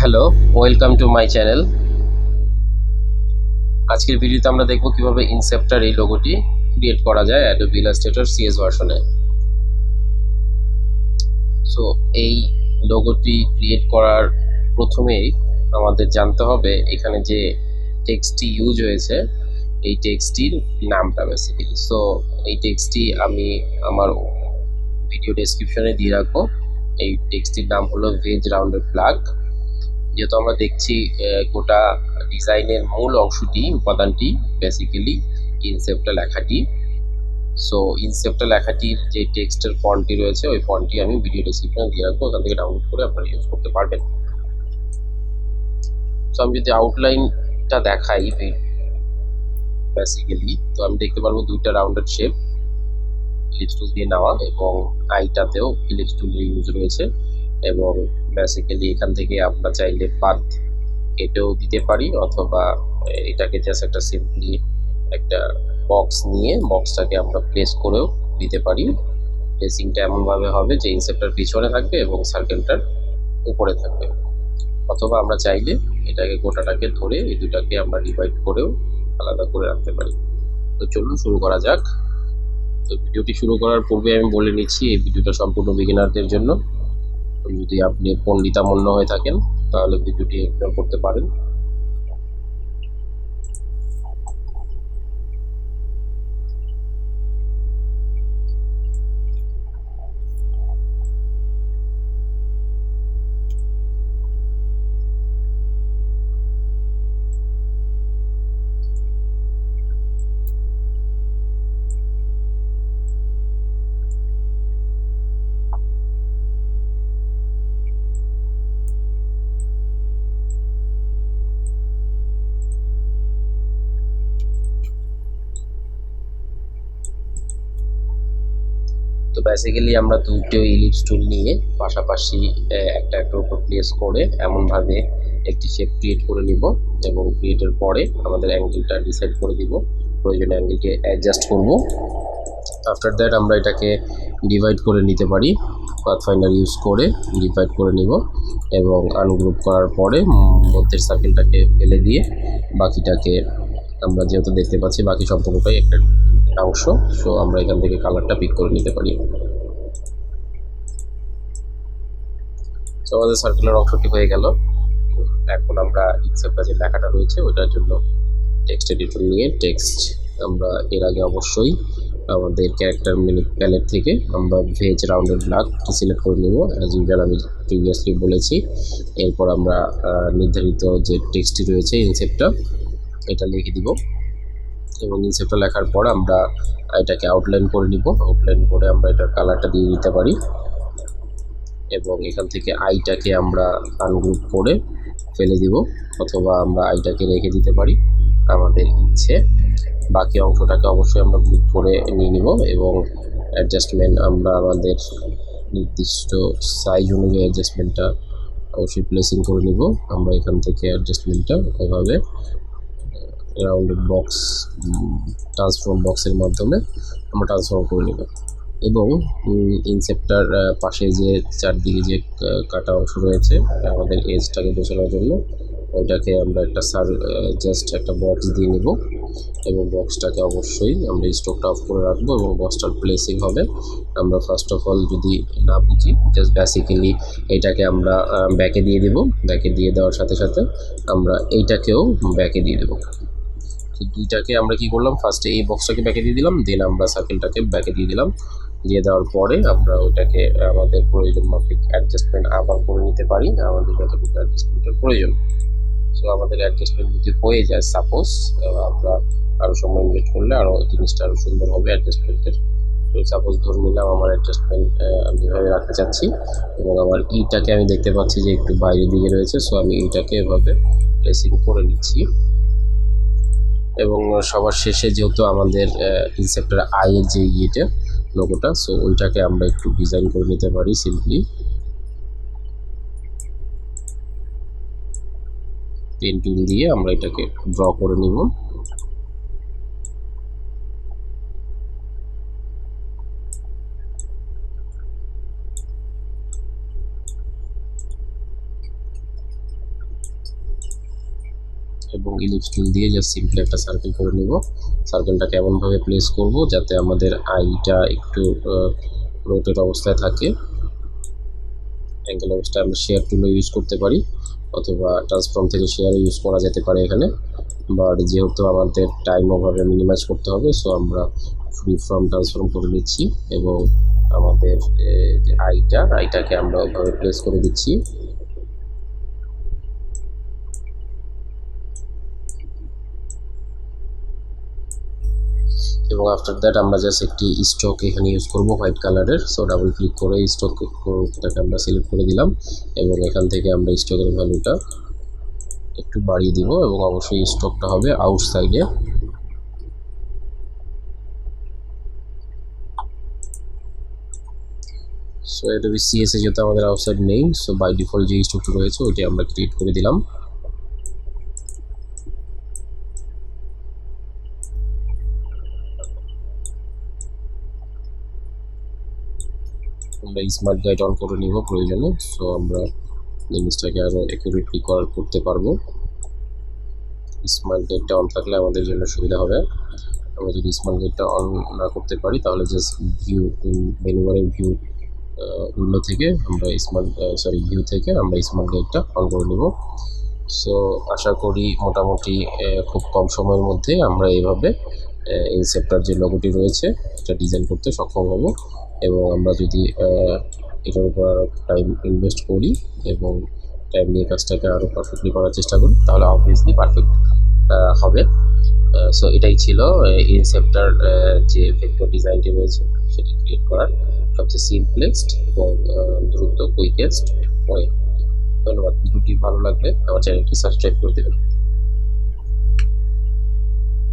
Hello, welcome to my channel. আজকের ভিডিওতে আমরা দেখব কিভাবে ইনসেপ্টার এই লোগোটি ক্রিয়েট করা যায় Adobe Illustrator CS ভার্সনে। সো এই লোগোটি ক্রিয়েট করার প্রথমেই আমাদের জানতে হবে এখানে যে টেক্সটটি ইউজ হয়েছে এই টেক্সটটির নামটা বেসিক্যালি। সো এই টেক্সটটি আমি আমার ভিডিও ডেসক্রিপশনে দিয়ে রাখবো। এই টেক্সটটির নাম হলো VAG Rounded Black। যেহেতু আমরা দেখছি গোটা ডিজাইনের মূল অংশটি উপাদানটি বেসিক্যালি ইনসেপ্টা লেখাটি। সো ইনসেপ্টা লেখাটির যে টেক্সটের ফন্টটি রয়েছে ওই ফন্টটি আমি ভিডিও ডেসক্রিপশনে দিয়ে রাখবো, ওখান থেকে ডাউনলোড করে আপনারা ইউজ করতে পারবেন। সো আমি যদি আউটলাইনটা দেখাই বেসিক্যালি, তো আমি দেখতে পারবো দুইটা রাউন্ডেড শেপ ইলিপস টুল দিয়ে নেওয়া এবং আইটাতেও ইলিপস টুলের ইউজ রয়েছে। এবং বেসিক্যালি এখান থেকে আমরা চাইলে পাথ কেটেও দিতে পারি, অথবা এটাকে জাস্ট একটা সিম্পলি একটা বক্স নিয়ে বক্সটাকে আমরা প্লেস করেও দিতে পারি। প্লেসিংটা এমনভাবে হবে যে ইনসেপ্টার পিছনে থাকবে এবং সার্কেলটার উপরে থাকবে। অথবা আমরা চাইলে এটাকে গোটাটাকে ধরে এই দুটাকে আমরা ডিভাইড করেও আলাদা করে রাখতে পারি। তো চলুন শুরু করা যাক। তো ভিডিওটি শুরু করার পূর্বে আমি বলে নিচ্ছি এই ভিডিওটা সম্পূর্ণ বিগিনারদের জন্য। যদি আপনি পণ্ডিতামন্য হয়ে থাকেন তাহলে ভিডিওটি ইগনোর করতে পারেন। তো বেসিক্যালি আমরা দুটো ইলিপস টুল নিয়ে পাশাপাশি একটা একটার উপর প্লেস করে এমনভাবে একটি শেপ ক্রিয়েট করে নিব এবং ক্রিয়েটের পরে আমাদের অ্যাঙ্গেলটা ডিসাইড করে দিব, প্রয়োজনে অ্যাঙ্গেলকে অ্যাডজাস্ট করব। আফটার দ্যাট আমরা এটাকে ডিভাইড করে নিতে পারি, পাথফাইন্ডার ইউজ করে ডিভাইড করে নিব এবং আনগ্রুপ করার পরে মধ্যের সার্কেলটাকে ফেলে দিয়ে বাকিটাকে আমরা যেহেতু দেখতে পাচ্ছি বাকি সম্পূর্ণটাই একটা অংশ, সো আমরা এখান থেকে কালারটা পিক করে নিতে পারি। সো আমাদের সার্কেলের অংশটি হয়ে গেল। এখন আমরা ইনসেপ্টা যে লেখাটা রয়েছে ওটার জন্য টেক্সট এডিটর নিয়ে টেক্সট আমরা এর আগে অবশ্যই আমাদের ক্যারেক্টার মেনু প্যালেট থেকে আমরা ভেজ রাউন্ডেড ব্ল্যাকটি সিলেক্ট করে নেব, অ্যাজ ইউজুয়াল আমি প্রিভিয়াসলি বলেছি। এরপর আমরা নির্ধারিত যে টেক্সটটি রয়েছে ইনসেপ্টা এটা লিখে দিব এবং ইনসেপ্টা লেখার পর আমরা এটাকে আউটলাইন করে নিব। আউটলাইন করে আমরা এটার কালারটা দিয়ে দিতে পারি এবং এখান থেকে আইটাকে আমরা আনগ্রুপ করে ফেলে দিব, অথবা আমরা আইটাকে রেখে দিতে পারি আমাদের ইচ্ছে। বাকি অংশটাকে অবশ্যই আমরা গ্রুপ করে নিয়ে নিব এবং অ্যাডজাস্টমেন্ট আমরা আমাদের নির্দিষ্ট সাইজ অনুযায়ী অ্যাডজাস্টমেন্টটা অবশ্যই প্লেসিং করে নিব। আমরা এখান থেকে অ্যাডজাস্টমেন্টটা এভাবে রাউন্ডেড বক্স ট্রান্সফর্ম বক্সের মাধ্যমে আমরা ট্রান্সফর্ম করে নেব এবং ইনসেপ্টার পাশে যে চারদিকে যে কাটা অংশ রয়েছে আমাদের এজটাকে বোঝানোর জন্য ওইটাকে আমরা একটা জাস্ট একটা বক্স দিয়ে নেব এবং বক্সটাকে অবশ্যই আমরা স্ট্রোকটা অফ করে রাখবো এবং বক্সটার প্লেসিং হবে আমরা ফার্স্ট অফ অল যদি না বুঝি জাস্ট বেসিক্যালি এইটাকে আমরা ব্যাকে দিয়ে দেব। ব্যাকে দিয়ে দেওয়ার সাথে সাথে আমরা এইটাকেও ব্যাকে দিয়ে দেবো। তো দুইটাকে আমরা কি করলাম, ফার্স্টে এই বক্সটাকে ব্যাকে দিয়ে দিলাম, দেন আমরা সার্কেলটাকে ব্যাকে দিয়ে দিলাম। দিয়ে দেওয়ার পরে আমরা ওটাকে আমাদের প্রয়োজন মাফিক অ্যাডজাস্টমেন্ট আবার করে নিতে পারি আমাদের যতটুকু অ্যাডজাস্টমেন্টের প্রয়োজন। সো আমাদের অ্যাডজাস্টমেন্ট যদি হয়ে যায় সাপোজ, আমরা আরও সময় ইনভেস্ট করলে আরও জিনিসটা আরও সুন্দর হবে অ্যাডজাস্টমেন্টের। তো সাপোজ ধরে নিলাম আমার অ্যাডজাস্টমেন্ট আমি এভাবে রাখতে চাচ্ছি এবং আমার ইটাকে আমি দেখতে পাচ্ছি যে একটু বাইরের দিকে রয়েছে, সো আমি ইটাকে এভাবে প্লেসিং করে নিচ্ছি। এবং সবার শেষে যেহেতু আমাদের ইনসেপ্টার আইয়ের যে ইয়েটা লোগোটা, সো ওইটাকে আমরা একটু ডিজাইন করে নিতে পারি সিম্পলি পেন টুল দিয়ে আমরা এটাকে ড্র করে নিব। এবং ইলিপস টুল দিয়ে জাস্ট সিম্পলি একটা সার্কেল করে নেব। সার্কেলটাকে এমনভাবে প্লেস করব যাতে আমাদের আইটা একটু রোটেট অবস্থায় থাকে। অ্যাঙ্গেল অবস্থায় আমরা শেয়ার টুলও ইউজ করতে পারি, অথবা ট্রান্সফর্ম থেকে শেয়ারও ইউজ করা যেতে পারে এখানে। বাট যেহেতু আমাদের টাইম ওভাবে মিনিমাইজ করতে হবে, সো আমরা ফ্রি ফর্ম ট্রান্সফর্ম করে নিচ্ছি এবং আমাদের যে আইটাকে আমরা ওইভাবে প্লেস করে দিচ্ছি। এবং আফটার দ্যাট আমরা জাস্ট একটি স্ট্রোক এখানে ইউজ করব হোয়াইট কালারের। সো ডাবল ক্লিক করে স্ট্রোকটাকে আমরা সিলেক্ট করে দিলাম এবং এখান থেকে আমরা স্ট্রোকের ভ্যালুটা একটু বাড়িয়ে দিব এবং অবশ্যই স্ট্রোকটা হবে আউটসাইডে। সো Adobe CS এ যেহেতু আমাদের আউটসাইড নেই, সো বাই ডিফল্ট যে স্ট্রোকটা রয়েছে ওইটি আমরা ক্রিয়েট করে দিলাম। আমরা স্মার্ট গাইড অন করে নিব প্রয়োজনে, সো আমরা জিনিসটাকে আরও অ্যাকুরেটলি করতে পারবো। স্মার্ট গাইডটা অন থাকলে আমাদের জন্য সুবিধা হবে। আমরা যদি স্মার্ট গাইডটা অন না করতে পারি তাহলে জাস্ট মেনু বারের ভিউ উইন্ডো থেকে আমরা ভিউ থেকে আমরা স্মার্ট গাইডটা অন করে নেব। সো আশা করি মোটামুটি খুব কম সময়ের মধ্যে আমরা এইভাবে ইনসেপ্টার যে লোগোটি রয়েছে এটা ডিজাইন করতে সক্ষম হব। এবং আমরা যদি এটার উপর আরও টাইম ইনভেস্ট করি এবং টাইম নিয়ে কাজটাকে আরও পারফেক্টলি করার চেষ্টা করি তাহলে অবভিয়াসলি পারফেক্ট হবে। সো এটাই ছিল ইনসেপ্টার যে ভেক্টর ডিজাইনটি রয়েছে সেটি ক্রিয়েট করার সবচেয়ে সিম্পলেস্ট এবং দ্রুত কুইকেস্ট ওয়ে। ধন্যবাদ। ভিডিওটি ভালো লাগলে আমার চ্যানেলটি সাবস্ক্রাইব করে দেবেন।